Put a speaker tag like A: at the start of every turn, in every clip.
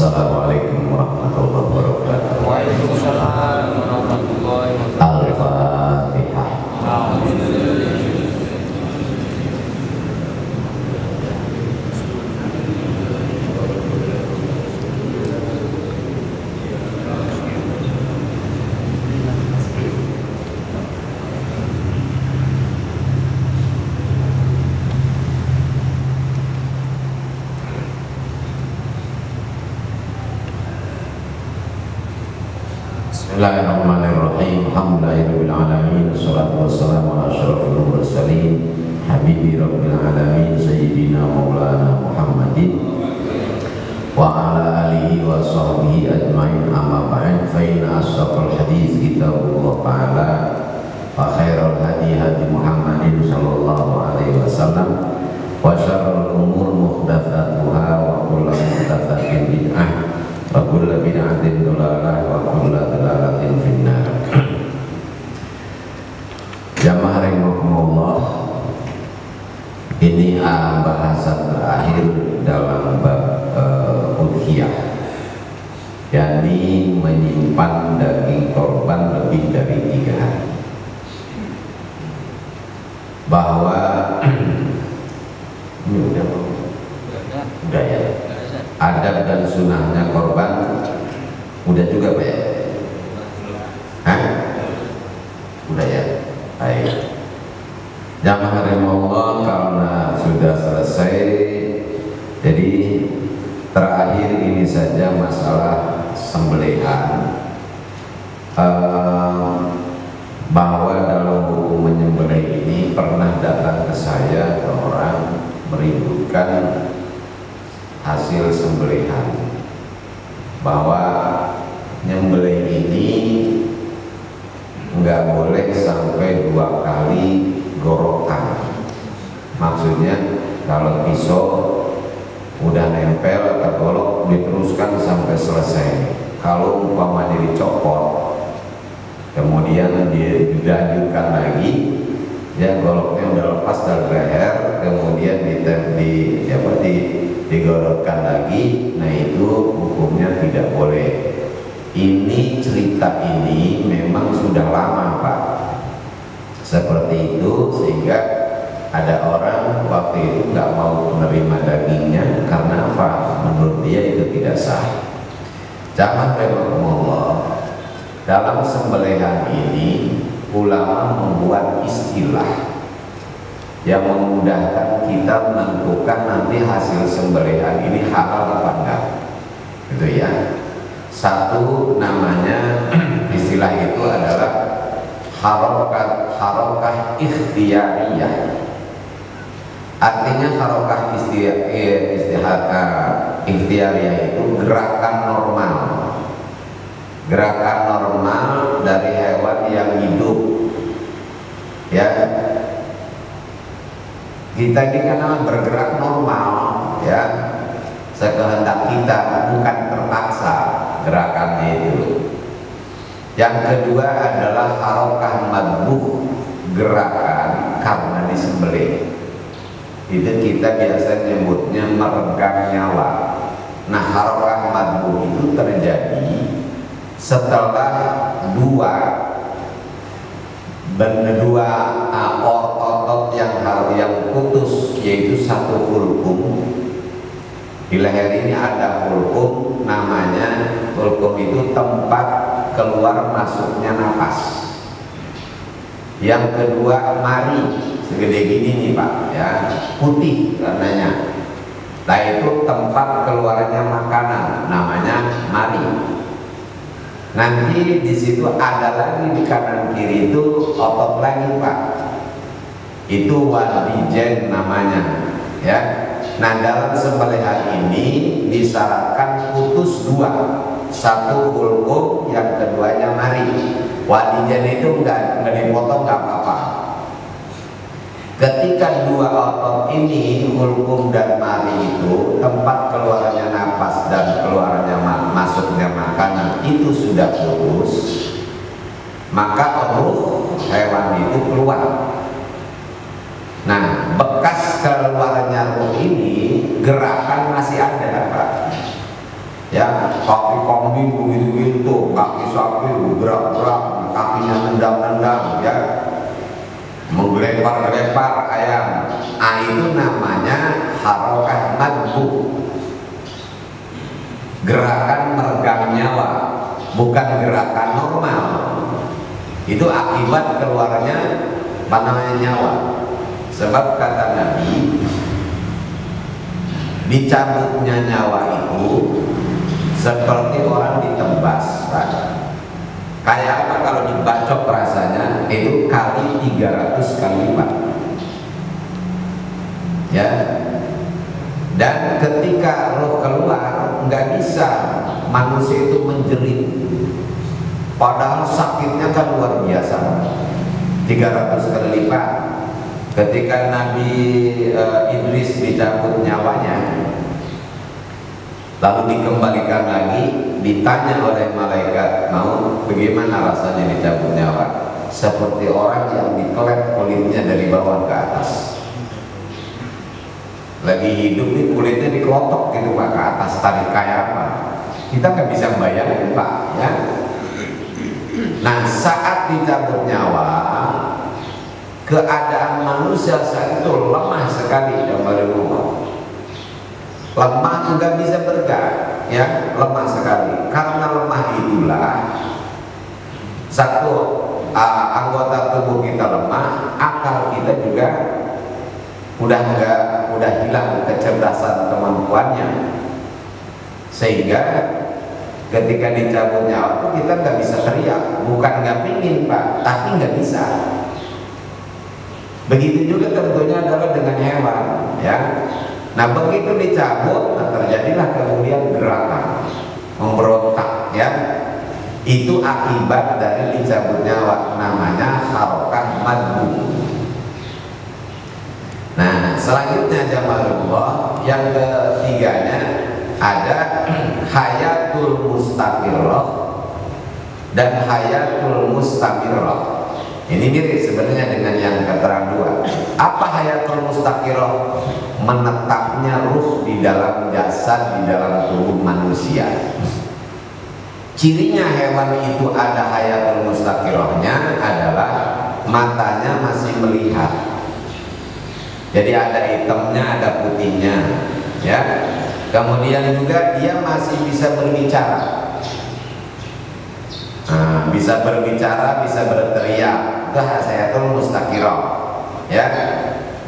A: Assalamualaikum warahmatullahi wabarakatuh.
B: Waalaikumsalam warahmatullahi wabarakatuh.
A: Al-Fatihah. Bismillahirrahmanirrahim. Alhamdulillahirabbil alamin. Wassalatu wassalamu ala asyrofil mursalin habibi rabbil alamin sayyidina maulana Muhammadin wa ala alihi wa sahbihi ajmain, amma ba'd. Fa inna asdaqal hadits kitabullah ta'ala wa khairal hadi hadi Muhammadin sallallahu alaihi wasallam wa syarrul umur muhdatsatuha wa kullu muhdatsatin bid'ah wa kullu bid'atin dhalalah wa kullu dhalalatin finnar. Jamaah rahimakumullah, ini bahasan terakhir dalam bab udhiyah, yakni menyimpan daging korban lebih dari 3 hari. Bahwa ini udah ya, adab dan sunnahnya korban udah juga Pak ya? Hah? Udah ya? Baik. Jamaah rahimakumullah, karena sudah selesai, jadi terakhir ini saja masalah sembelihan. Bahwa dalam buku menyembelih ini pernah datang ke saya orang merindukan hasil sembelihan, bahwa nyembelih ini nggak boleh sampai 2 kali gorokan. Maksudnya kalau pisau udah nempel atau golok diteruskan sampai selesai. Kalau umpamanya dicopot kemudian dilanjutkan lagi, ya goloknya udah lepas dari leher, kemudian digorokkan lagi, nah itu hukumnya tidak boleh. Ini cerita ini memang sudah lama Pak seperti itu, sehingga ada orang waktu itu nggak mau menerima dagingnya karena apa? Menurut dia itu tidak sah. Jangan rahimakumullah, dalam sembelihan ini ulama membuat istilah yang memudahkan kita menentukan nanti hasil sembelihan ini halal apa enggak, gitu ya. Satu namanya istilah itu adalah harokah ikhtiyariyah. Artinya harokah ikhtiyariyah itu gerakan normal. Gerakan normal dari hewan yang hidup, ya. Kita ini kan bergerak normal, ya, sekehendak kita, bukan terpaksa gerakannya itu. Yang kedua adalah harokah madbuh, gerakan karena disembelih. Itu kita biasa nyebutnya meregang nyawa. Nah, harokah madbuh itu terjadi setelah dua otot yang putus, yaitu satu hulkum. Di leher ini ada hulkum, namanya hulkum itu tempat keluar masuknya napas. Yang kedua mari, segede gini nih Pak, ya, putih warnanya. Nah itu tempat keluarnya makanan, namanya mari. Nanti di situ ada lagi di kanan kiri itu otot lagi Pak, itu wadijen namanya, ya. Nah dalam sembelihan ini disyaratkan putus 2, satu hulkum, yang keduanya mari. Wadijen itu enggak dipotong, enggak apa-apa. Ketika 2 otot ini, hulkum dan mari itu, tempat keluarnya napas dan keluarnya masuknya makanan itu sudah putus, maka ruh hewan itu keluar. Nah, bekas keluarnya ruh ini gerakan masih ada Pak. ya, kaki kambing begitu-gitu, kaki sapi gerak-gerak, kakinya nendang-nendang, ya, menggelepar-gelepar ayam. Ah, itu namanya harokah madbu, gerakan meregang nyawa, bukan gerakan normal. Itu akibat keluarnya pandangan nyawa. Sebab kata Nabi, dicabutnya nyawa itu seperti orang ditembas, Pak. Kayak apa kalau dibacok rasanya? Itu kali 300 kali lipat, ya. Dan ketika roh keluar, nggak bisa manusia itu menjerit, padahal sakitnya kan luar biasa, 300 kali lipat. Ketika Nabi Idris dicabut nyawanya, lalu dikembalikan lagi, ditanya oleh malaikat, mau bagaimana rasanya dicabut nyawa? Seperti orang yang dikelep kulitnya dari bawah ke atas. Lagi hidup nih kulitnya dikelotok gitu Pak, ke atas, tarik kayak apa? Kita nggak bisa bayangin Pak, ya. Nah, saat dicabut nyawa, keadaan manusia saat itu lemah sekali, lemah, nggak bisa bergerak, ya, lemah sekali. Karena lemah itulah satu, anggota tubuh kita lemah, akal kita juga udah hilang kecerdasan kemampuannya, sehingga ketika dicabut nyawa kita nggak bisa teriak, bukan nggak pingin Pak, tapi nggak bisa. Begitu juga tentunya adalah dengan hewan, ya. Nah, begitu dicabut, terjadilah kemudian gerakan memberontak, ya. Itu akibat dari dicabut nyawa, namanya harokah madbu. Nah, selanjutnya jamaah yang ketiganya ada hayatul mustaqirrah dan hayatul mustamirrah. Ini mirip sebenarnya dengan yang keterangan dua. Apa hayatul mustaqirrah? Menetapnya ruh di dalam jasad, di dalam tubuh manusia. Cirinya hewan itu ada hayatul mustaqirrahnya adalah matanya masih melihat. Jadi ada hitamnya, ada putihnya, ya. Kemudian juga dia masih bisa berbicara. Nah, bisa berbicara, bisa berteriak. Itu hayatul mustaqirrah, ya.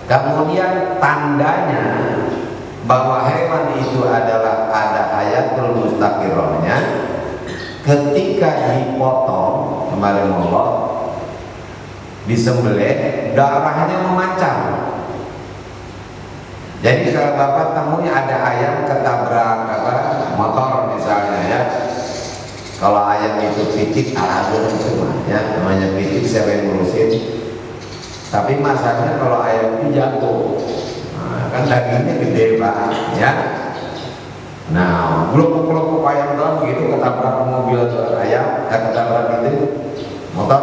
A: Kemudian tandanya bahwa hewan itu adalah ada hayatul mustaqirrahnya ketika dipotong, kemarin Allah disembelih, darahnya memancar. Jadi kalau Bapak temunya ada ayam ketabrak motor misalnya, ya. Kalau ayam itu picit, cuma, ya, namanya picit, saya yang ngurusin. Tapi masalahnya kalau ayam itu jatuh, nah, kan dagingnya gede Pak, ya. Nah, gelupuk-gelupuk ayam doang begitu ketabrak mobil ayam, ketabrak itu motor,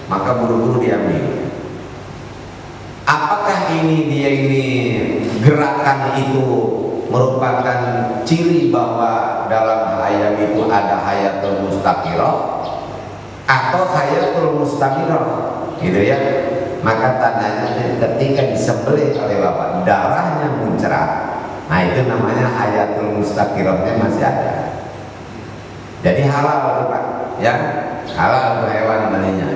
A: maka buru-buru diambil. Apakah ini gerakan itu merupakan ciri bahwa dalam ayam itu ada hayatul mustaqirrah atau hayatul mustamirrah, gitu ya? Maka tandanya ketika disembelih oleh Bapak, darahnya muncrat. Nah, itu namanya hayatul mustaqirrahnya masih ada. Jadi halal Pak, ya, halal untuk hewan maninya.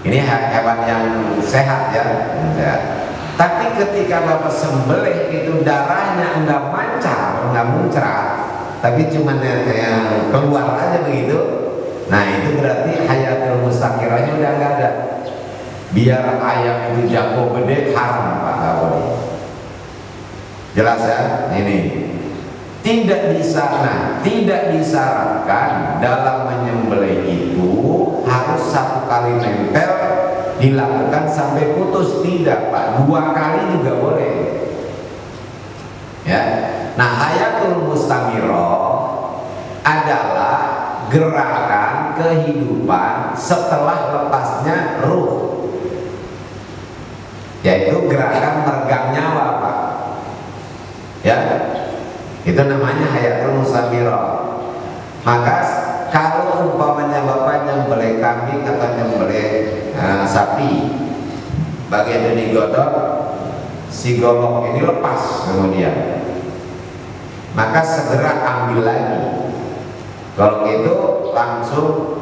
A: Ini hewan yang sehat, ya, sehat. Tapi ketika Bapak sembelih itu darahnya enggak mancar, enggak muncrat, tapi cuma yang keluar aja begitu. Nah, itu berarti hayatul mustaqirrahnya udah enggak ada. Biar ayam itu jago gede, haram Pak, enggak boleh. Jelas ya? Ini tidak disyaratkan dalam menyembelih itu harus satu kali nempel dilakukan sampai putus, tidak Pak, 2 kali juga boleh, ya. Nah, hayatul mustamirrah adalah gerakan kehidupan setelah lepasnya ruh, yaitu gerakan meregang nyawa Pak, ya. Itu namanya hayatul musamirah. Maka kalau umpamanya bapak nyembelih kambing atau nyembelih sapi, bagian yang digodok, si golok ini lepas kemudian, maka segera ambil lagi. Kalau itu langsung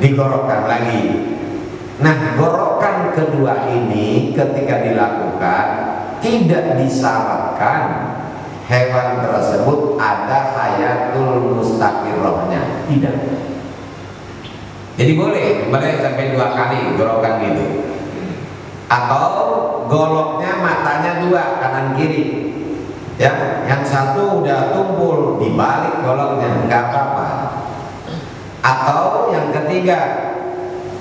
A: digorokkan lagi. Nah, gorokan kedua ini ketika dilakukan tidak disyaratkan hewan tersebut ada hayatul mustaqirrohnya, tidak. Jadi boleh sampai 2 kali gorokan gitu. Atau goloknya matanya 2 kanan kiri. Ya, yang satu udah tumpul dibalik goloknya, nggak apa-apa. Atau yang ketiga,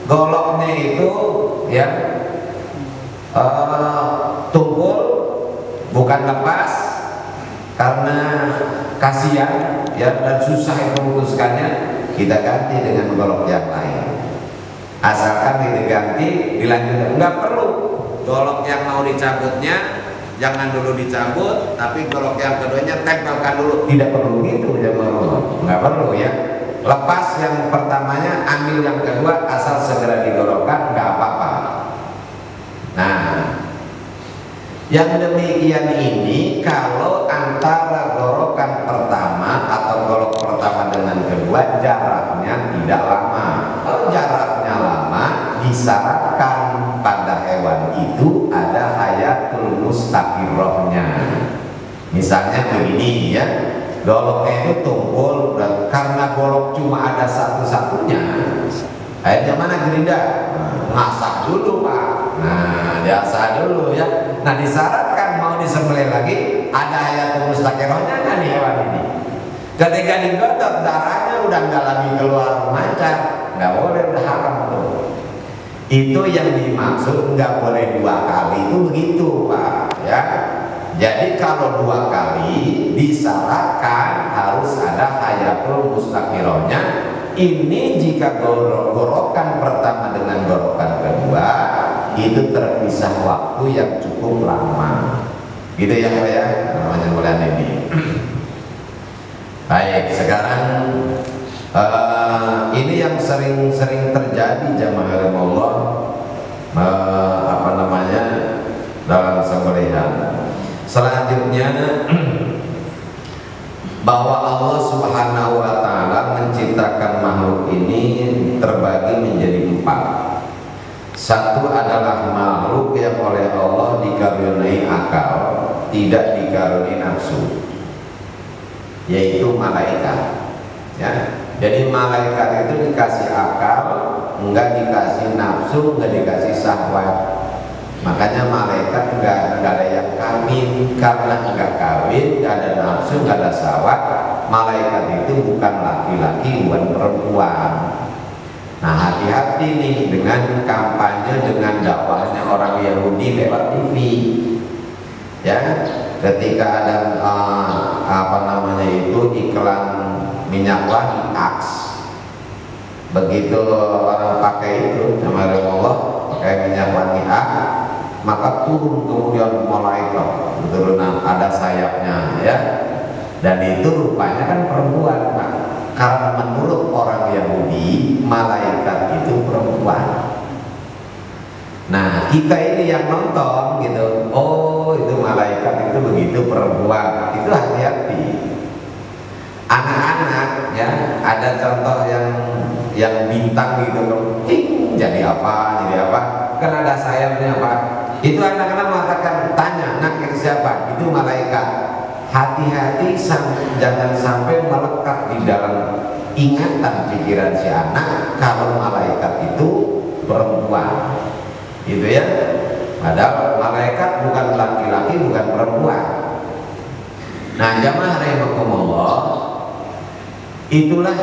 A: goloknya itu ya tumpul bukan lepas karena kasihan ya dan susah itu memutuskannya, kita ganti dengan golok yang lain. Asalkan diganti dilanjutkan, nggak perlu golok yang mau dicabutnya jangan dulu dicabut, tapi golok yang keduanya tempelkan dulu. Tidak perlu gitu jemaah, nggak perlu ya. Lepas yang pertamanya, ambil yang kedua, asal segera digolokkan, nggak apa-apa. Nah, yang demikian ini kalau antara gorokan pertama atau golok pertama dengan kedua jaraknya tidak lama. Kalau jaraknya lama, disyaratkan pada hewan itu ada hayatul mustaqirrohnya. Misalnya begini ya, goloknya itu tumpul dan karena golok cuma ada satu-satunya, akhirnya mana gerinda? Masak dulu pak. Nah, diasah dulu ya. Nah, disyaratkan mau disembelih lagi ada hayatul mustaqirrohnya kan di hewan ini. Ketika digodok darahnya udah nggak lagi keluar mancar, nggak boleh, udah haram tuh. Itu yang dimaksud nggak boleh 2 kali itu begitu pak ya. Jadi kalau 2 kali disyaratkan harus ada hayatul mustaqirrohnya. Ini jika gorokan pertama dengan gorokan kedua itu terpisah waktu yang cukup lama, gitu ya pak ya, namanya bulan ini. Baik, sekarang ini yang sering terjadi jamaah Allah, dalam sembelihan. Selanjutnya bahwa Allah Subhanahu wa Ta'ala menciptakan makhluk ini terbagi menjadi 4. Satu adalah makhluk yang oleh Allah dikaruniai akal, tidak dikaruniai nafsu, yaitu malaikat. Ya, jadi malaikat itu dikasih akal, enggak dikasih nafsu, enggak dikasih syahwat. Makanya malaikat enggak ada yang kawin, karena enggak kawin, enggak ada nafsu, enggak ada syahwat. Malaikat itu bukan laki-laki, bukan perempuan. Nah, hati-hati nih dengan kampanye, dengan dakwahnya orang Yahudi lewat TV. Ya, ketika ada iklan minyak wangi Axe, begitu orang pakai itu sama Allah pakai minyak wangi Axe, maka turun kemudian malaikat turunan ada sayapnya ya, dan itu rupanya kan perempuan Pak. Karena menurut orang Yahudi malaikat itu perempuan. Nah, kita ini yang nonton gitu, oh itu malaikat itu begitu perempuan, itu hati-hati. Anak-anak ya, ada contoh yang bintang gitu, ting, jadi apa, kan ada sayapnya Pak. Itu anak-anak mengatakan, tanya, nak itu siapa? Itu malaikat. Hati-hati jangan sampai melekat di dalam ingatan pikiran si anak kalau malaikat itu perempuan, gitu ya. Padahal malaikat bukan laki-laki, bukan perempuan. Nah, jamaah rahimakumullah, itulah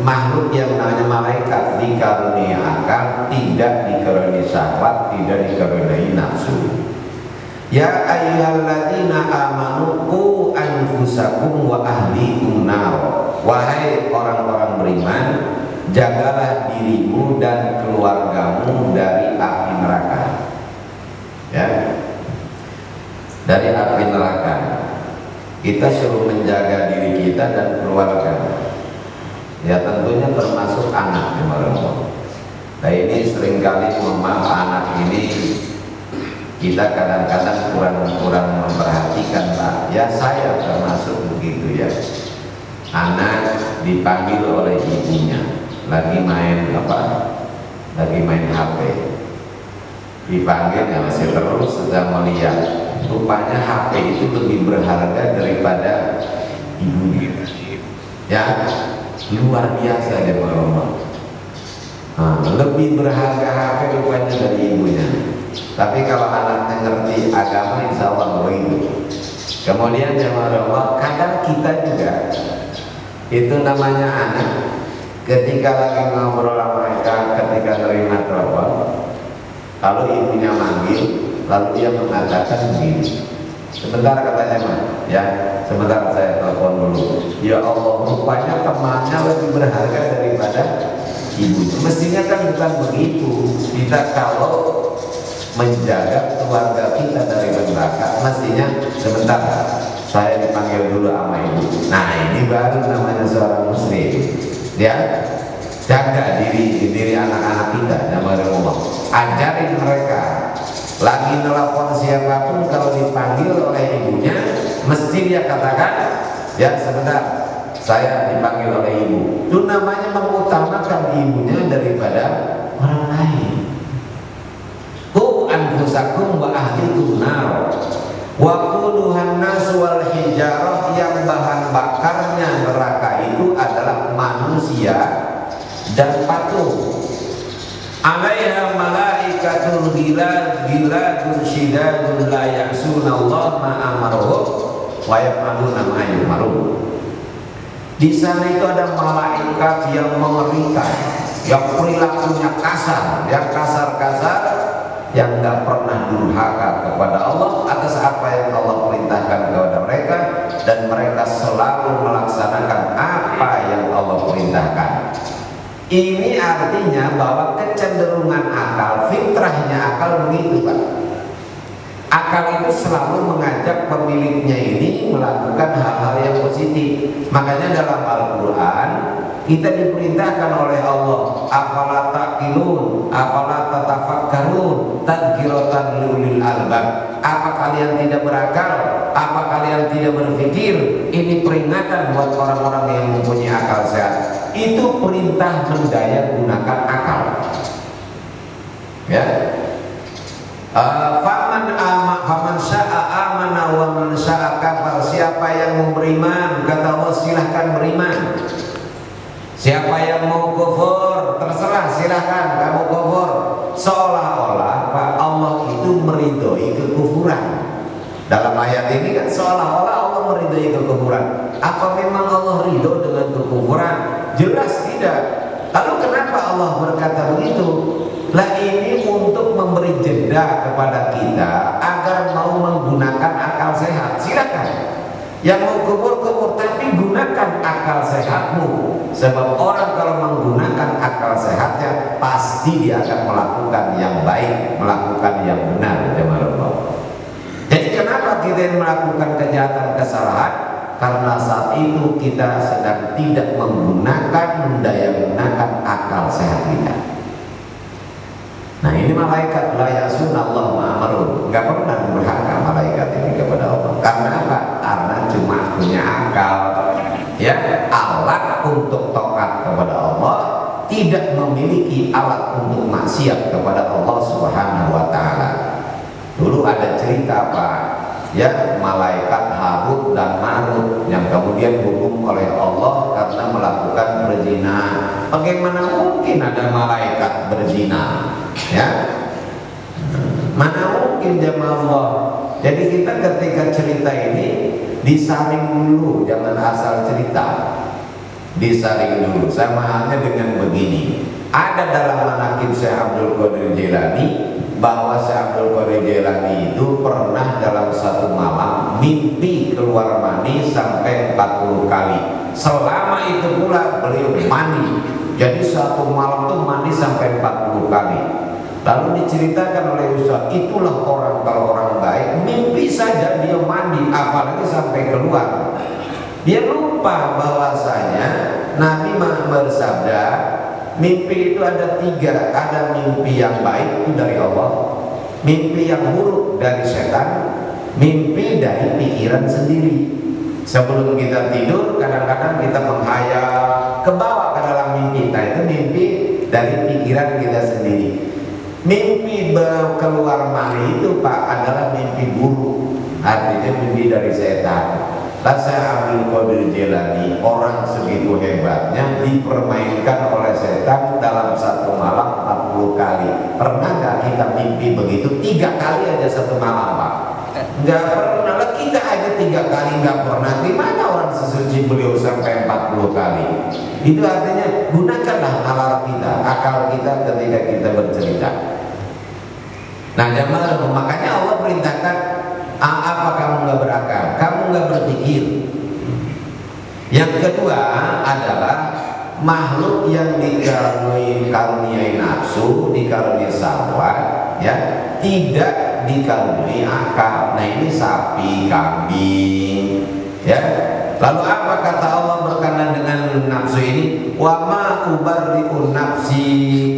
A: makhluk yang namanya malaikat, dikaruniai akal, tidak dikaruniai syahwat, tidak dikaruniai nafsu. Ya ayyuhalladzina amanu qu anfusakum wa ahlikum nar. Wahai orang-orang beriman, jagalah dirimu dan keluargamu dari api neraka. Ya. Dari api neraka. kita suruh menjaga diri kita dan keluarga. Ya tentunya termasuk anak ya Allah. Nah ini seringkali mohon anak ini kita kadang-kadang kurang memperhatikan Pak. Ya saya termasuk begitu ya. Anak dipanggil oleh ibunya lagi main lagi main HP, dipanggil ya masih terus sedang melihat. Rupanya HP itu lebih berharga daripada ibunya. Ya luar biasa ya Allah. Lebih berharga HP rupanya dari ibunya. Tapi kalau anaknya ngerti agama insya Allah begitu. Kemudian jemaah Allah, kadang kita juga itu namanya anak ketika lagi ngobrol sama mereka, ketika terima telepon, lalu ibunya manggil, lalu dia mengatakan begini, sebentar katanya mah, ya sebentar saya telepon dulu. Ya Allah, rupanya temannya lebih berharga daripada ibunya. Mestinya kan bukan begitu. Kita kalau menjaga keluarga kita dari neraka, mestinya sebentar saya dipanggil dulu sama ibu. Nah ini baru namanya seorang muslim. Ya, jaga diri anak-anak kita, nama Allah. Ajarin mereka. Lagi nelpon siapapun kalau dipanggil oleh ibunya, mesti dia katakan, ya sebentar saya dipanggil oleh ibu. Itu namanya mengutamakan ibunya daripada orang lain. Anfusakum wa ahlikum nar wa quduhan nas wal hijarah, yang bahan bakarnya neraka itu adalah manusia dan patung. Alaiha malaikatul ghiladun syidadun la ya'sunallaha ma amaruhum wa yaf'aluna ma yu'marun. Di sana itu ada malaikat yang mengerikan, yang perilakunya kasar, yang kasar-kasar, yang tidak pernah durhaka kepada Allah atas apa yang Allah perintahkan kepada mereka, dan mereka selalu melaksanakan apa yang Allah perintahkan. Ini artinya bahwa kecenderungan akal, fitrahnya akal begitu Pak. Akal itu selalu mengajak pemiliknya ini melakukan hal-hal yang positif. Makanya dalam Al-Quran kita diperintahkan oleh Allah, afala taqilun, afala tatafakkarun, tadhkiratan liulil albab. Apa kalian tidak berakal? Apa kalian tidak berpikir? Ini peringatan buat orang-orang yang mempunyai akal sehat. Itu perintah mendaya gunakan akal. Ya. Faman sya'a amana wa man sya'a kafar. Siapa yang mau beriman, kata Allah, silahkan beriman. Siapa yang mau kufur, terserah, silahkan kamu kufur. Seolah-olah Pak, Allah itu meridhoi kekufuran. Dalam ayat ini kan seolah-olah Allah meridhoi kekufuran. Apa memang Allah ridho dengan kekufuran? Jelas tidak. Lalu kenapa Allah berkata begitu? Lah ini untuk memberi jeda kepada kita agar mau menggunakan akal sehat. Silakan. Yang mau kubur, tapi gunakan akal sehatmu. Sebab orang kalau menggunakan akal sehatnya, pasti dia akan melakukan yang baik, melakukan yang benar. Jadi kenapa kita melakukan kejahatan, kesalahan? Karena saat itu kita sedang tidak mendaya gunakan akal sehat kita. Nah ini malaikat la ya'sunallaha ma amaruhum, nggak pernah durhaka malaikat ini kepada Allah. Karena apa? Karena cuma punya akal, ya, alat untuk taat kepada Allah, tidak memiliki alat untuk maksiat kepada Allah Subhanahu wa taala. Dulu ada cerita Pak, ya, malaikat Harut dan Marut yang kemudian dihukum oleh Allah karena melakukan berzina. Bagaimana mungkin ada malaikat berzina? Ya, mana mungkin jemaah Allah. Jadi kita ketika cerita ini disaring dulu, jangan asal cerita. Disaring dulu. Sama halnya dengan begini. Ada dalam manaqib Syekh Abdul Qadir Jailani bahwa Syekh Abdul Qadir Jailani itu pernah dalam satu malam mimpi keluar mani sampai 40 kali. Selama itu pula beliau mandi. Jadi satu malam tuh mandi sampai 40 kali. Lalu diceritakan oleh Ustaz, itulah orang, kalau orang baik mimpi saja dia mandi, apalagi sampai keluar. Dia lupa bahwasanya Nabi bersabda, mimpi itu ada 3. Ada mimpi yang baik itu dari Allah, mimpi yang buruk dari setan, mimpi dari pikiran sendiri. Sebelum kita tidur kadang-kadang kita menghayal ke bawah ke dalam mimpi. Nah itu mimpi dari pikiran kita sendiri. Mimpi keluar mani itu Pak adalah mimpi buruk, artinya mimpi dari setan. Saya Abdul Qadir Jilani, orang segitu hebatnya, dipermainkan oleh setan dalam satu malam 40 kali. Pernah nggak kita mimpi begitu? 3 kali aja satu malam Pak. Nggak pernah lah, kita aja 3 kali nggak pernah. Gimana orang sesuci beliau sampai 40 kali? Itu artinya gunakanlah nalar kita, akal kita ketika kita bercerita. Nah jamaah, makanya Allah perintahkan, apa kamu nggak berakal, kamu nggak berpikir. Yang kedua adalah makhluk yang dikaruniai nafsu, dikaruniai syahwat, ya, tidak dikaruniai akal. Nah ini sapi, kambing, ya. Lalu apa kata Allah berkenaan dengan nafsu ini? Wa ma ubarri'un nafsi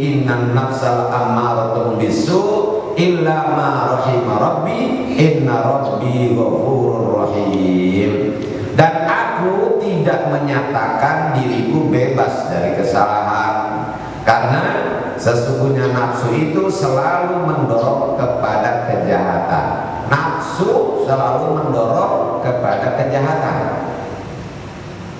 A: innan nafsal ammaratun bisu illa ma rahima rabbi inna rabbi ghafurur rahim. Dan aku tidak menyatakan diriku bebas dari kesalahan, karena sesungguhnya nafsu itu selalu mendorong kepada kejahatan. Nafsu selalu mendorong kepada kejahatan.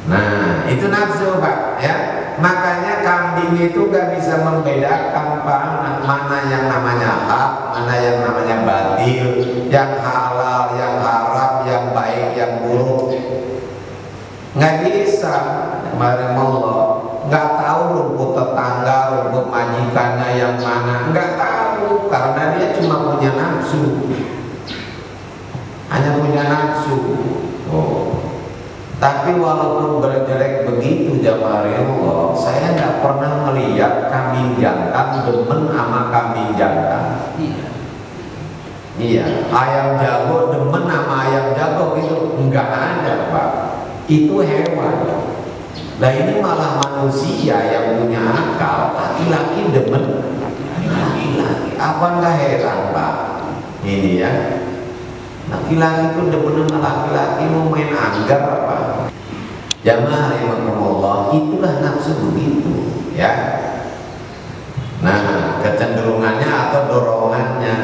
A: Nah itu nafsu Pak, ya. Makanya kambing itu gak bisa membedakan Pak, mana yang namanya hak, mana yang namanya batil, yang halal, yang haram, yang baik, yang buruk. Nggak bisa. Kemarin Allah nggak tahu rumput tetangga, rumput majikannya yang mana, nggak tahu, karena dia cuma punya nafsu, hanya punya nafsu. Tapi walaupun berjelek begitu jamaah Allah, saya nggak pernah melihat kambing jantan demen sama kambing jantan. Iya, ayam jago demen sama ayam jago gitu, nggak ada Pak. Itu hewan. Nah ini malah manusia yang punya akal, laki-laki demen laki-laki. Apa nggak heran Pak? Ini ya. Laki-laki itu demen laki-laki, mau main anggar apa? Jamaah rahimakumullah, itulah nafsu begitu, ya. Nah, kecenderungannya atau dorongannya.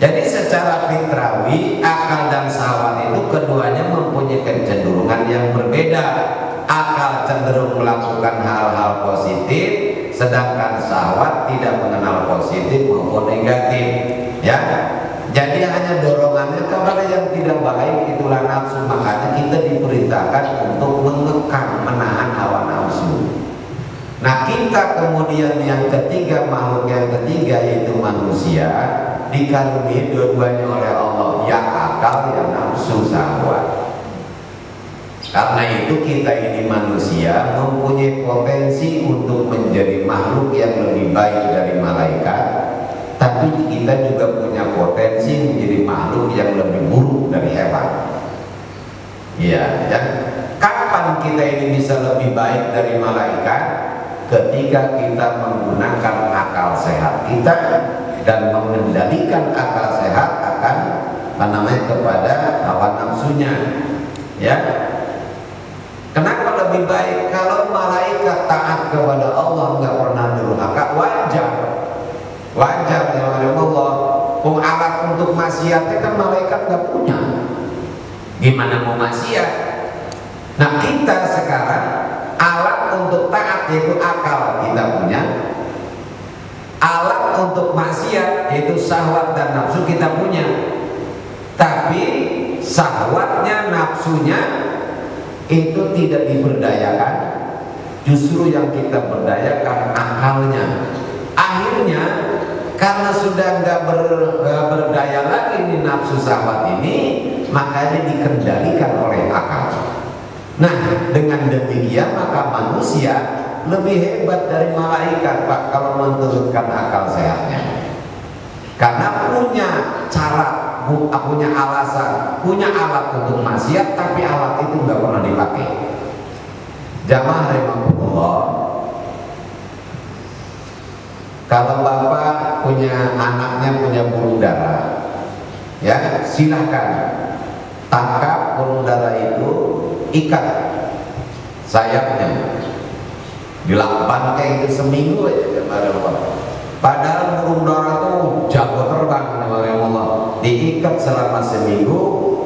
A: Jadi secara fitrawi, akal dan syahwat itu keduanya mempunyai kecenderungan yang berbeda. Akal cenderung melakukan hal-hal positif, sedangkan syahwat tidak mengenal positif maupun negatif, ya. Jadi hanya dorongannya kepada yang tidak baik, itulah nafsu. Makanya kita diperintahkan untuk mengekang, menahan hawa nafsu. Nah kita kemudian yang ketiga, makhluk yang ketiga yaitu manusia, dikaruniai dua-duanya oleh Allah, yang akal, yang nafsu syahwat. Karena itu kita ini manusia mempunyai potensi untuk menjadi makhluk yang lebih baik dari malaikat, tapi kita juga punya potensi menjadi makhluk yang lebih buruk dari hewan. Iya, ya. Kapan kita ini bisa lebih baik dari malaikat? Ketika kita menggunakan akal sehat kita dan mengendalikan akal sehat akan kepada hawa nafsunya, ya. Kenapa lebih baik? Kalau malaikat taat kepada Allah, nggak pernah durhaka, wajar ya Allah. Alat untuk maksiatnya kan malaikat nggak punya, gimana mau maksiat? Nah kita sekarang alat untuk taat yaitu akal kita punya, alat untuk maksiat yaitu syahwat dan nafsu kita punya. Tapi syahwatnya, nafsunya itu tidak diberdayakan, justru yang kita berdayakan akalnya. Akhirnya karena sudah nggak berdaya lagi nih nafsu syahwat ini, makanya dikendalikan oleh akal. Nah dengan demikian maka manusia lebih hebat dari malaikat Pak kalau menurunkan akal sehatnya. Karena punya cara, punya alasan, punya alat untuk maksiat, tapi alat itu nggak pernah dipakai. Jamaah rahimahullah, kalau bapak punya anaknya punya burung dara, ya silahkan tangkap burung dara itu, ikat sayapnya, dilakban kayak itu seminggu aja jamaah. Padahal burung dara itu jago terbang, diikat selama seminggu,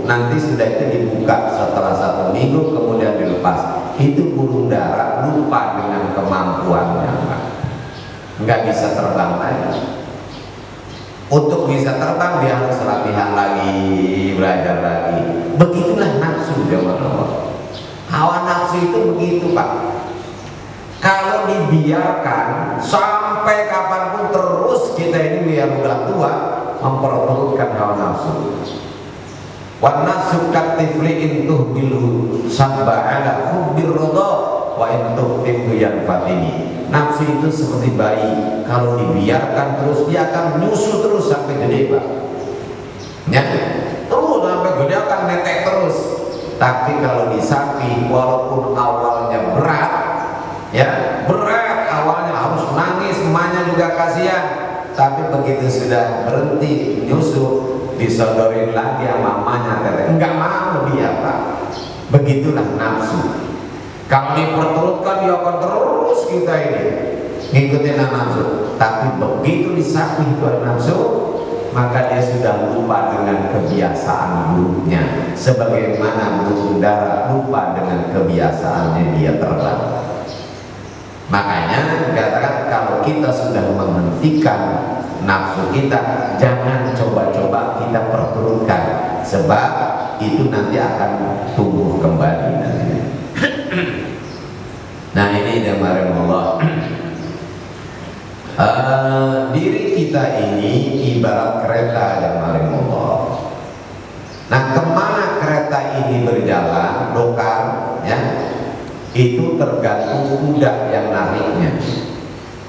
A: nanti sudah itu dibuka setelah 1 minggu, kemudian dilepas. Itu burung dara lupa dengan kemampuannya, Pak. Nggak bisa terbang lagi. Untuk bisa terbang dia harus latihan lagi, belajar lagi. Begitulah nafsu jamaah. Hawa nafsu itu begitu, Pak. Kalau dibiarkan sampai kapanpun terus kita ini biar udah tua memperturutkan hawa nafsu. Wan nafsu katifli intuh bilu sabba ala hubbir ridha wa intuh timbu yanfatini. Nafsu itu seperti bayi, kalau dibiarkan terus dia akan nyusu terus sampai gede, Pak. Ya, terus sampai gede akan netek terus. Tapi kalau disapi, walaupun awalnya berat, ya berat awalnya harus nangis, emaknya juga kasihan, tapi begitu sudah berhenti nyusu, disodorin lagi sama mamanya, enggak mau dia, Pak. Begitulah nafsu. Kalau diperturutkan dia akan terus kita ini ngikutin nafsu. Tapi begitu disapi itu nafsu, maka dia sudah lupa dengan kebiasaan buruknya, sebagaimana burung dara lupa dengan kebiasaannya dia terbang. Makanya dikatakan kalau kita sudah menghentikan nafsu kita, jangan coba-coba kita perturutkan, sebab itu nanti akan tumbuh kembali nanti. Nah ini jamaah Allah, diri kita ini ibarat kereta jamaah Allah. Nah kemana kereta ini berjalan, dokar, ya, itu tergantung kuda yang nariknya.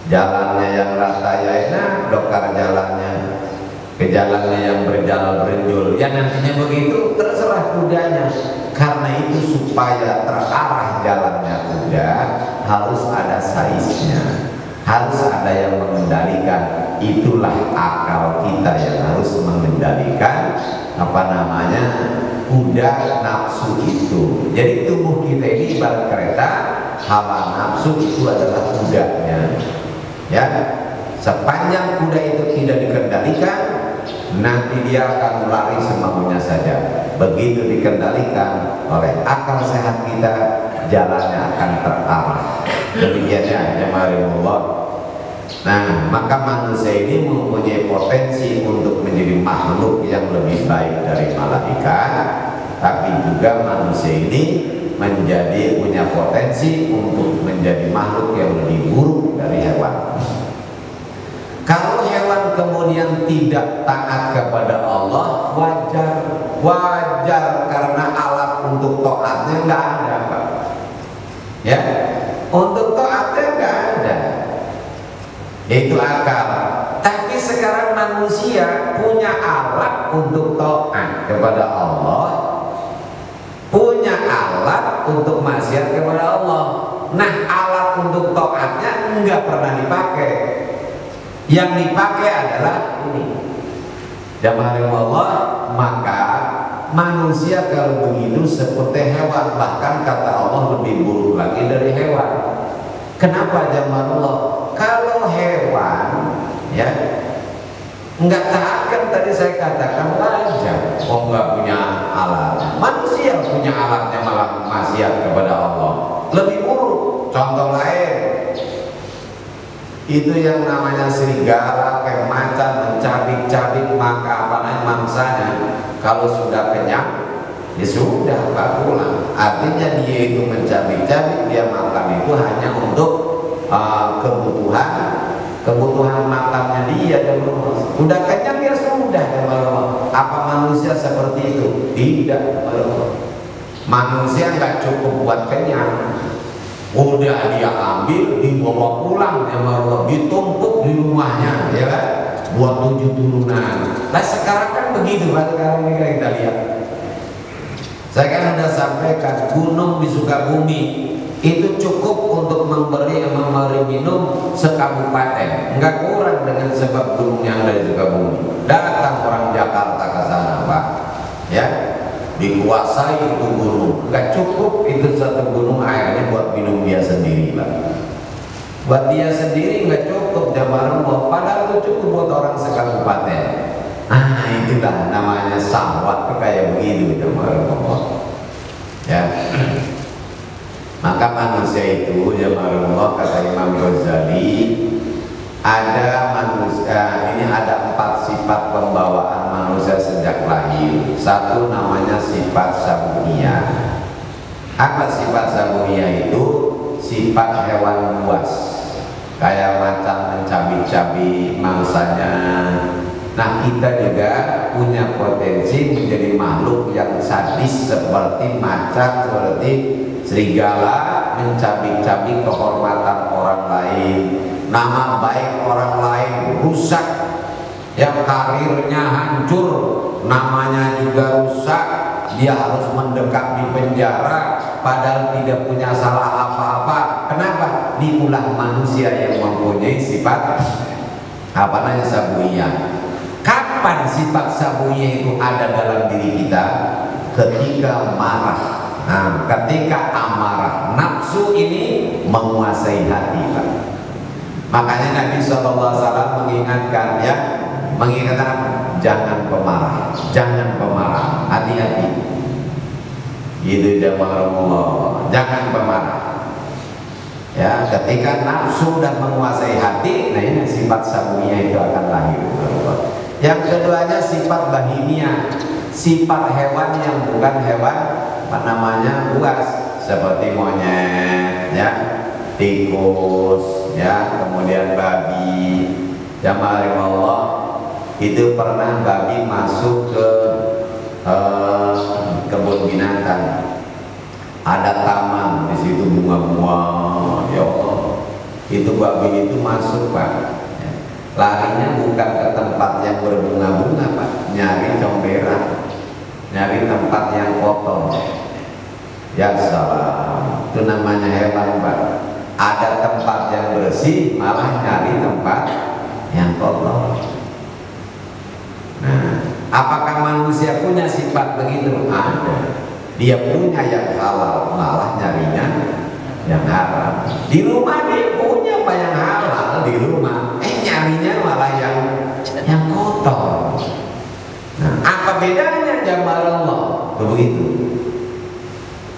A: Jalannya yang rata ya enak, dokar jalannya ke jalannya yang berjalan berenjul, ya nantinya begitu, terserah kudanya. Karena itu supaya terarah jalannya kuda harus ada saiznya, harus ada yang mengendalikan. Itulah akal kita yang harus mengendalikan kuda nafsu itu. Jadi tubuh kita ini ibarat kereta, hawa nafsu itu adalah kudanya. Ya, sepanjang kuda itu tidak dikendalikan, nanti dia akan lari semaunya saja. Begitu dikendalikan oleh akal sehat kita, jalannya akan terarah. Demikiannya jemaah Allah. Nah, maka manusia ini mempunyai potensi untuk menjadi makhluk yang lebih baik dari malaikat, tapi juga manusia ini punya potensi untuk menjadi makhluk yang lebih buruk dari hewan. Kalau hewan kemudian tidak taat kepada Allah, wajar karena alat untuk taatnya nggak ada, Pak. Ya, untuk taatnya nggak ada. Itu akal. Tapi sekarang manusia punya alat untuk taat kepada Allah, punya alat untuk maksiat kepada Allah. Nah, alat untuk taatnya enggak pernah dipakai. Yang dipakai adalah ini. Jamaah Allah, maka manusia kalau begitu seperti hewan, bahkan kata Allah lebih buruk lagi dari hewan. Kenapa jamaah Allah? Kalau hewan ya enggak taat, kan tadi saya katakan wajar. Oh, enggak punya alat. Manusia punya alatnya malah maksiat kepada Allah. Lebih buruk. Contoh lain, itu yang namanya serigala, kayak macan mencabik-cabik mangsanya. Kalau sudah kenyang, ya sudah, Pak, pulang. Artinya dia itu mencabik-cabik, dia makan itu hanya untuk kebutuhan makannya dia. Udah kenyang ya sudah. Apa manusia seperti itu? Tidak. Manusia nggak cukup buat kenyang. Udah dia ambil, dibawa pulang sama Allah, ditumpuk di rumahnya, ya kan? Buat 7 turunan. Nah sekarang kan begitu, Pak. Sekarang ini kita lihat. Saya kan sudah sampaikan, gunung di Sukabumi itu cukup untuk memberi minum sekabupaten, nggak kurang dengan sebab gunung yang ada di Sukabumi. Datang orang Jakarta ke sana, Pak, ya, dikuasai itu gunung, nggak cukup itu satu gunung airnya buat minum dia sendiri, Pak. Buat dia sendiri nggak cukup jamaah Allah, padahal itu cukup buat orang sekabupaten. Ah, itulah namanya sahwat kayak begitu jamaah Allah. Ya. Maka manusia itu jamaah Allah, kata Imam Ghazali, ada manusia ini ada 4 sifat pembawaan manusia sejak lahir. Satu namanya sifat sabuhiyah. Apa sifat sabuhiyah itu? Sifat hewan buas, kayak macan mencabik-cabik mangsanya. Nah kita juga punya potensi menjadi makhluk yang sadis seperti macan, seperti serigala, mencabik-cabik kehormatan orang lain, nama baik orang lain rusak, yang karirnya hancur, namanya juga rusak, dia harus mendekam di penjara padahal tidak punya salah apa-apa. Kenapa? Diulah manusia yang mempunyai sifat apa namanya sabuhiyah. Kapan sifat sabuhiyah itu ada dalam diri kita? Ketika marah. Nah, ketika amarah, nafsu ini menguasai hati, Pak. Makanya Nabi SAW mengingatkan, ya, mengingatkan jangan pemarah, jangan pemarah, hati-hati. Gitu jamaah Allah, jangan pemarah. Ya, ketika nafsu dan menguasai hati, nah ini sifat sabuhiyah itu akan lahir. Yang keduanya sifat bahimiyah, sifat hewan yang bukan hewan apa namanya buas, seperti monyet, ya, tikus, ya, kemudian babi. Jamaah Allah, itu pernah babi masuk ke kebun binatang, ada taman di situ bunga-bunga, ya Allah, itu babi itu masuk, Pak. Larinya bukan ke tempat yang berbunga-bunga, Pak, nyari comberan, nyari tempat yang kotor. Ya salah, itu namanya hewan, Pak. Ada tempat yang bersih malah nyari tempat yang kotor. Nah, apakah manusia punya sifat begitu? Ada. Dia punya yang halal malah nyarinya yang haram. Di rumah dia punya apa yang halal di rumah, nyarinya malah yang kotor. Nah, apa bedanya jamaah Allah? Begitu.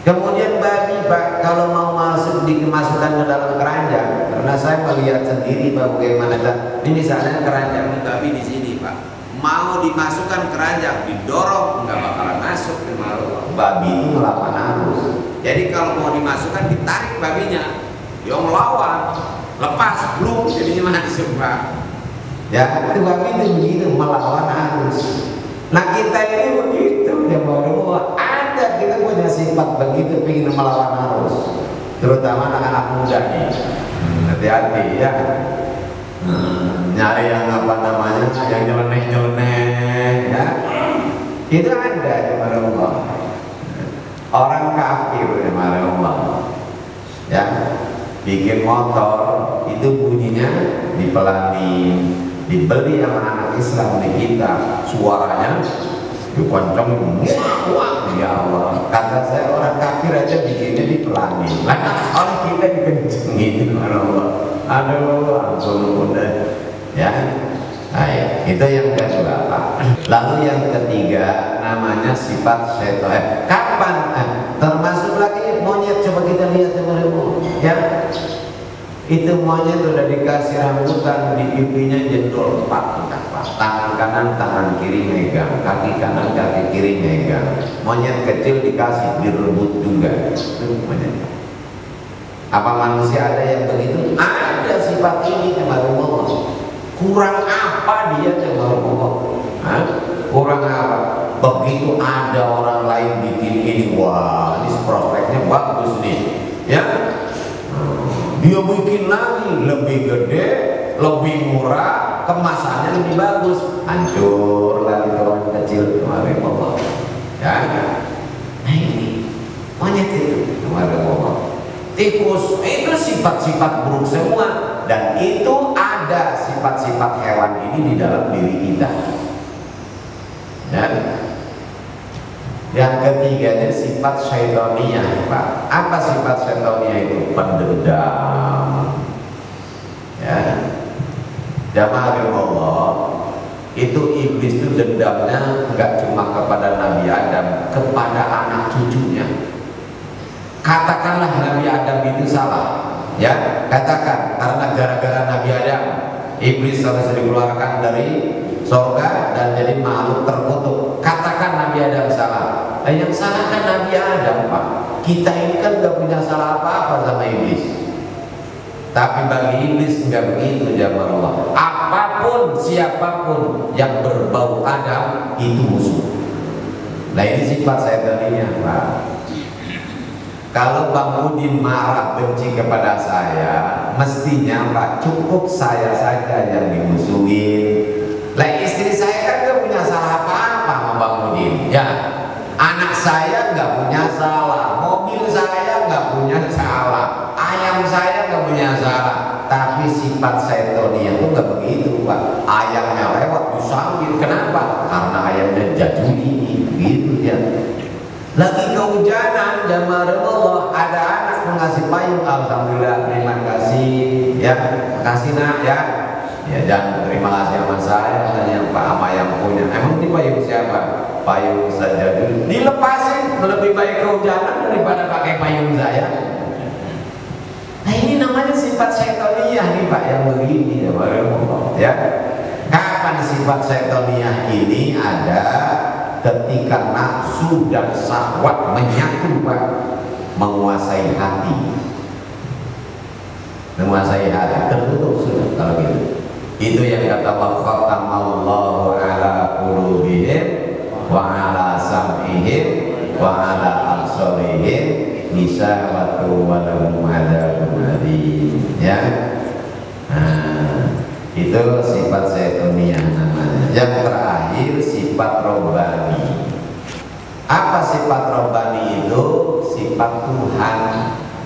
A: Kemudian babi, Pak, kalau mau dimasukkan ke dalam keranjang, karena saya melihat sendiri bagaimana ini misalnya keranjang babi di sini, Pak, mau dimasukkan keranjang, didorong nggak bakalan masuk ke malu. Babi itu melawan arus. Jadi kalau mau dimasukkan, ditarik babinya, dia melawan, lepas, belum jadinya masuk, Pak. Ya, itu babi itu begitu melawan arus. Nah kita ini begitu, ya bahwa ada kita punya sifat begitu, ingin melawan arus, terutama anak-anak muda nih. Hati-hati ya, nyari yang apa namanya, yang nyeleneh-nyeleneh, ya. Itu ada ya Allah. Orang kafir ya Allah, ya, bikin motor itu bunyinya dipelangin. Dibeli sama anak Islam di kita, suaranya dikoncong, wah ya Allah. Kata saya orang kafir aja bikinnya dipelangin, lah orang kita dikencengin, Allah. Aduh, ampun udah, ya. Nah, itu yang kedua, Pak. Lalu yang ketiga namanya sifat syaitan. Kapan? Termasuk lagi monyet, coba kita lihat ya. Itu monyet udah dikasih rambutan, di pipinya jendol 4, tangan kanan tangan kiri megang, kaki kanan kaki kiri megang. Monyet kecil dikasih direbut juga. Monyet. Apa manusia ada yang begitu? Ada sifat ini kepada Allah. Kurang apa dia kepada Allah? Kurang apa? Begitu ada orang lain bikin ini, wah ini prospeknya bagus nih, ya. Dia bikin lagi lebih gede, lebih murah, kemasannya lebih bagus, hancur lagi orang kecil kemarin Allah. Ya, nah ini monyet itu kemarin Allah. Tikus itu sifat-sifat buruk semua, dan itu ada sifat-sifat hewan ini di dalam diri kita. Dan yang ketiganya sifat syaitaniyah, Pak. Apa sifat syaitaniyah itu? Pendendam. Ya, jamaah Allah, itu iblis itu dendamnya enggak cuma kepada Nabi Adam, kepada anak cucunya. Katakanlah Nabi Adam itu salah, ya, katakan karena gara-gara Nabi Adam iblis harus dikeluarkan dari surga dan jadi makhluk terkutuk. Katakan Nabi Adam salah. Nah, yang salah kan Nabi Adam, Pak. Kita ini kan gak punya salah apa-apa sama iblis. Tapi bagi iblis enggak begitu, jamaah Allah. Apapun, siapapun yang berbau Adam itu musuh. Nah, ini sifat syaitannya, Pak. Kalau Bang Udin marah benci kepada saya, mestinya Pak cukup saya saja yang dimusuhin. Lah istri saya kan gak punya salah apa-apa sama Bang Udin. Ya, anak saya gak punya salah, mobil saya gak punya salah, ayam saya gak punya salah. Tapi sifat syaitannya itu gak begitu, Pak. Ayamnya lewat disambit, kenapa? Karena ayamnya jaduli, gitu ya. Lagi kehujanan, jamaah Allah, ada anak mengasih payung, alhamdulillah, terima kasih, ya, kasih nak, ya, ya, jangan terima kasih sama saya, katanya Pak ama yang punya. Emang ini payung siapa? Payung saja dulu, dilepasin, lebih baik kehujanan daripada pakai payung saya. Nah, ini namanya sifat syaitaniyah nih, Pak, yang begini, jamaah Allah, ya. Kapan sifat syaitaniyah ini ada? Ketika nafsu dan syahwat menyatu, Pak, menguasai hati, tertutup sudah kalau gitu. Itu yang kata Allah, khatamallahu ala qulubihim wa ala sam'ihim wa ala absarihim ghishawatu wa lahum adzabun alim. Ya, nah, itu sifat syaitaniyah namanya. Yang terakhir sifat robbani. Apa sifat robbani itu? Sifat Tuhan,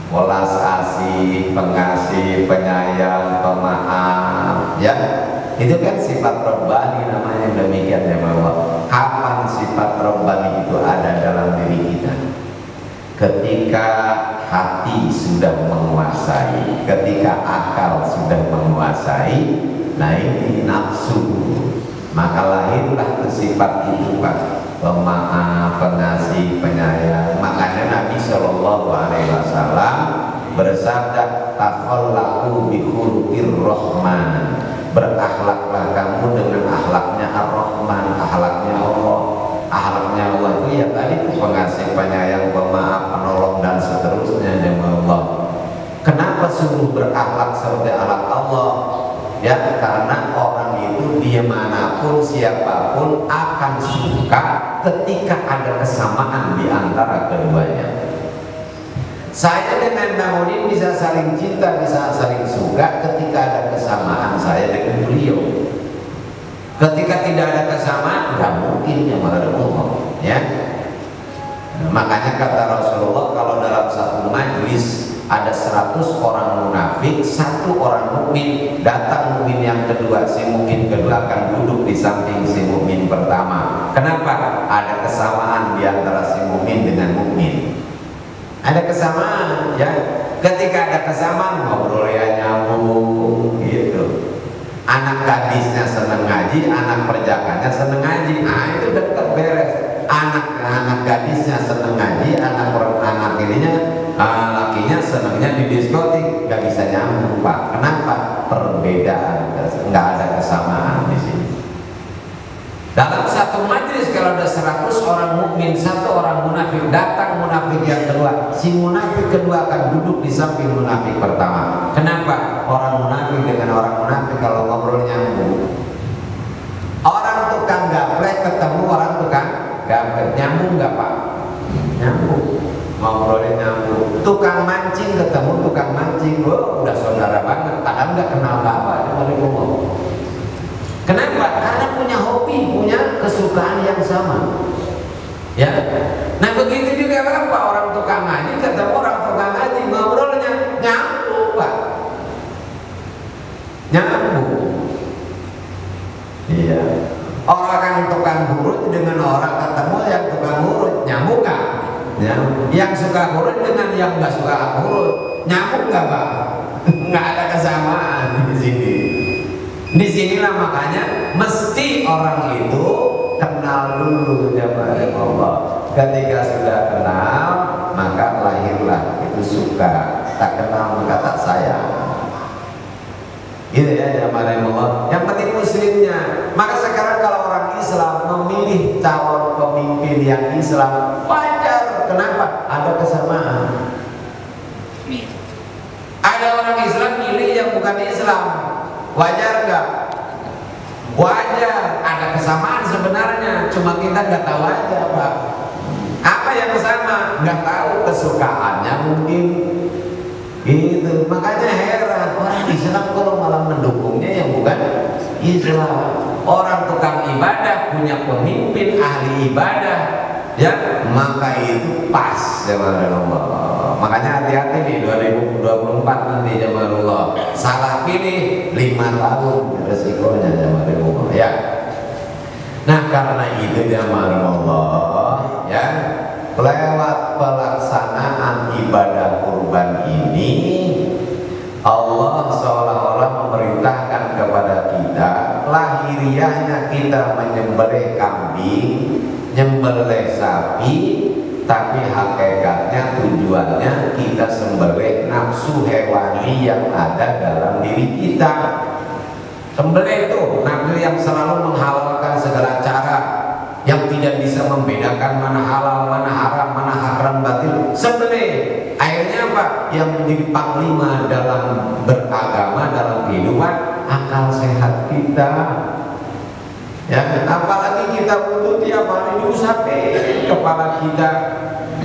A: welas asih, pengasih, penyayang, pemaaf, ya. Itu kan sifat robbani namanya. Demikian ya bahwa kapan sifat robbani itu ada dalam diri kita? Ketika hati sudah menguasai, ketika akal sudah menguasai, nah ini nafsu, maka lahirlah sifat itu, Pak. Pemaaf, pengasih, penyayang. Makanya Nabi Shallallahu Alaihi Wasallam bersabda, "Takhallaqu bi khuluqir Rahman." Berakhlaklah kamu dengan akhlaknya Ar-Rahman, akhlaknya Allah. Akhlaknya Allah itu ya tadi pengasih, penyayang, pemaaf, penolong dan seterusnya, jemaah Allah. Kenapa suruh berakhlak seperti akhlak Allah? Ya, karena orang itu dia manapun siapapun akan suka ketika ada kesamaan di antara keduanya. Saya dengan Bang Udin bisa saling cinta, bisa saling suka ketika ada kesamaan saya dengan beliau. Ketika tidak ada kesamaan, nggak mungkin yang Allah, ya. Nah, makanya kata Rasulullah, kalau dalam satu majlis ada 100 orang munafik, 1 orang mukmin, datang mukmin yang kedua, si mukmin kedua akan duduk di samping si mukmin pertama. Kenapa? Ada kesamaan di antara si mukmin dengan mukmin. Ada kesamaan, ya. Ketika ada kesamaan, ngobrolnya nyambung, gitu. Anak gadisnya seneng ngaji, anak perjakaannya seneng ngaji. Nah, itu dekat beres. Anak gadisnya seneng ngaji, anak ininya, lakinya senengnya di diskotik, nggak bisa nyambung, Pak. Kenapa? Perbedaan, nggak ada kesamaan di sini. Dalam satu majlis kalau ada 100 orang mukmin, 1 orang munafik, datang munafik yang kedua, si munafik kedua akan duduk di samping munafik pertama. Kenapa? Orang munafik dengan orang munafik kalau ngobrol nyambung. Orang tukang gaplek ketemu orang tukang gaplek, nyambung nggak, Pak? Nyambung. ngobrolin nyambung. Tukang mancing ketemu tukang mancing, udah saudara banget, padahal nggak kenal apa, ngomong. Kenapa? Karena punya hobi, punya kesukaan yang sama. Ya, nah begitu juga apa orang tukang ngaji ketemu orang tukang ngaji, ngobrolnya nyambung, Pak. Nyambung. Iya. Orang tukang urut dengan orang ketemu yang tukang urut, nyambung nggak? Ya. Yang suka urut dengan yang nggak suka urut, nyambung nggak, Pak? Nggak ada kesamaan di sini. Di sinilah makanya mesti orang itu kenal dulu jamaah Allah. Ketika sudah kenal, maka lahirlah itu suka. Tak kenal maka tak sayang. Gitu ya jamaah Allah. Yang penting muslimnya. Maka sekarang kalau orang Islam memilih calon pemimpin yang Islam, wajar. Kenapa? Ada kesamaan. Ada orang Islam milih yang bukan Islam, wajar nggak? Wajar. Ada kesamaan sebenarnya, cuma kita nggak tahu aja, Pak. Apa yang sama? Nggak tahu, kesukaannya mungkin. Gitu. Makanya heran orang Islam kalau malah mendukungnya yang bukan Islam. Orang tukang ibadah punya pemimpin ahli ibadah, ya maka itu pas jamaah Allah. Makanya hati-hati nih 2024 nanti jamaah Allah. Salah pilih 5 tahun resikonya jamaah Allah ya. Nah karena itu jamaah Allah ya, lewat pelaksanaan ibadah kurban ini Allah seolah-olah memerintahkan kepada kita, lahiriahnya kita menyembelih kambing, nyembelih sapi, tapi hakikatnya tujuannya kita sembelih nafsu hewani yang ada dalam diri kita. Sembelih itu nafsu yang selalu menghalalkan segala cara, yang tidak bisa membedakan mana halal, mana haram, mana haram batil. Sembelih. Akhirnya apa? Yang menjadi panglima dalam beragama, dalam kehidupan, akal sehat kita. Ya, apalagi kita butuh tiap hari diusapin kepala kita.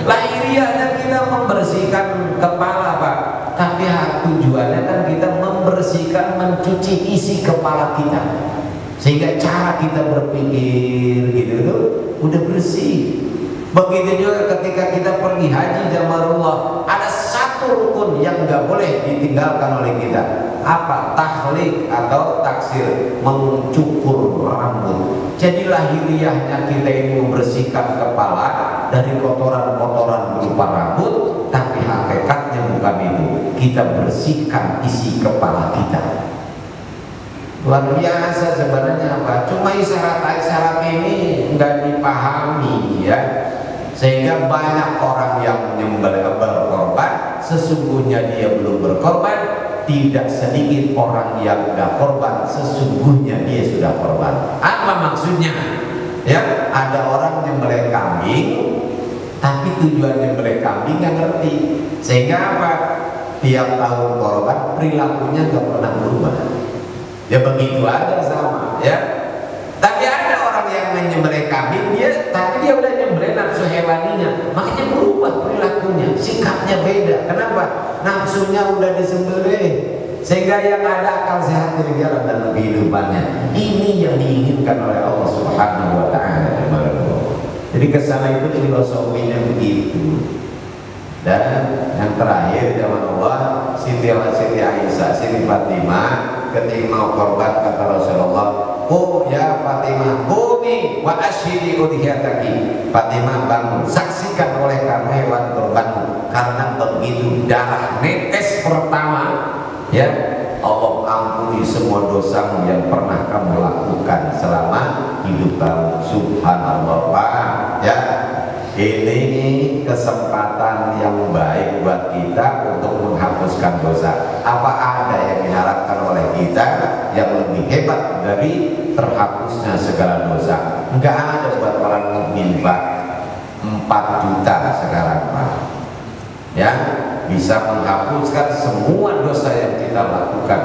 A: Lahiriahnya kita membersihkan kepala, Pak. Tapi tujuannya kan kita membersihkan, mencuci isi kepala kita, sehingga cara kita berpikir gitu tuh udah bersih. Begitu juga ketika kita pergi haji jamaah Allah, ada satu rukun yang nggak boleh ditinggalkan oleh kita. Apa? Tahlik atau taksir, mencukur rambut. Jadi lahiriahnya kita ini membersihkan kepala dari kotoran-kotoran berupa rambut, tapi hakikatnya bukan itu. Kita bersihkan isi kepala kita. Luar biasa sebenarnya, Pak. Cuma isyarat-isyarat ini nggak dipahami ya, sehingga banyak orang yang menyembelih berkorban, sesungguhnya dia belum berkorban. Tidak sedikit orang yang sudah korban, sesungguhnya dia sudah korban. Apa maksudnya? Ya, ada orang menyembelih kambing, tapi tujuan menyembelih kambing nggak ngerti, sehingga apa? Tiap tahun korban, perilakunya nggak pernah berubah. Ya begitu aja sama, ya. Tapi ada orang yang menyembelih kambing, tapi dia udah nyembelih nafsu hewaninya, makanya berubah perilakunya, sikapnya beda. Kenapa? Nafsunya udah disembelih, sehingga yang ada akal sehat di dalam kehidupannya. Ini yang diinginkan oleh Allah Subhanahu Wa Taala. Jadi kesana itu filosofinya begitu. Dan yang terakhir zaman Allah, Siti Aisyah, Siti Fatimah ketika mau korban kata Rasulullah, "Oh ya Fatimah, qumi wa asyhidi udhiyataki." Fatimah bangun, saksikan oleh kamu hewan kurbanmu, karena begitu darah netes pertama, ya Allah ampuni semua dosamu yang pernah kamu lakukan selama hidup kamu. Subhanallah, Pak. Ya, ini kesempatan yang baik buat kita untuk menghapuskan dosa. Apa ada yang diharapkan oleh kita yang lebih hebat dari terhapusnya segala dosa? Enggak ada buat orang mukmin, Pak. 4 juta sekarang, Pak, ya, bisa menghapuskan semua dosa yang kita lakukan,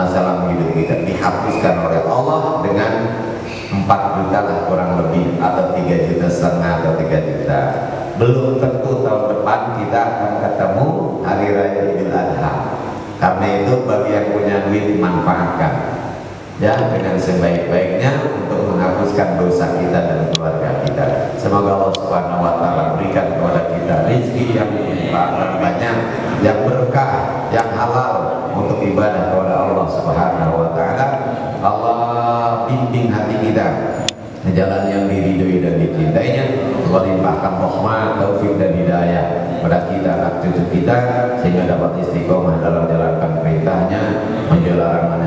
A: dalam hidup kita, dihapuskan oleh Allah dengan 4 juta lah kurang lebih, atau 3,5 juta atau 3 juta. belum tentu tahun depan kita akan ketemu hari raya Idul Adha. Karena itu bagi yang punya duit manfaatkan ya dengan sebaik-baiknya untuk menghapuskan dosa kita dan keluarga kita. Semoga Allah Subhanahu wa taala berikan kepada kita rezeki yang banyak, yang berkah, yang halal untuk ibadah kepada Allah Subhanahu wa taala. Allah bimbing hati kita ke jalan yang diridhoi dan dicintainya. Allah limpahkan rahmat, taufik dan hidayah pada kita, anak cucu kita, sehingga dapat istiqomah dalam jalankan perintahnya, menjalankan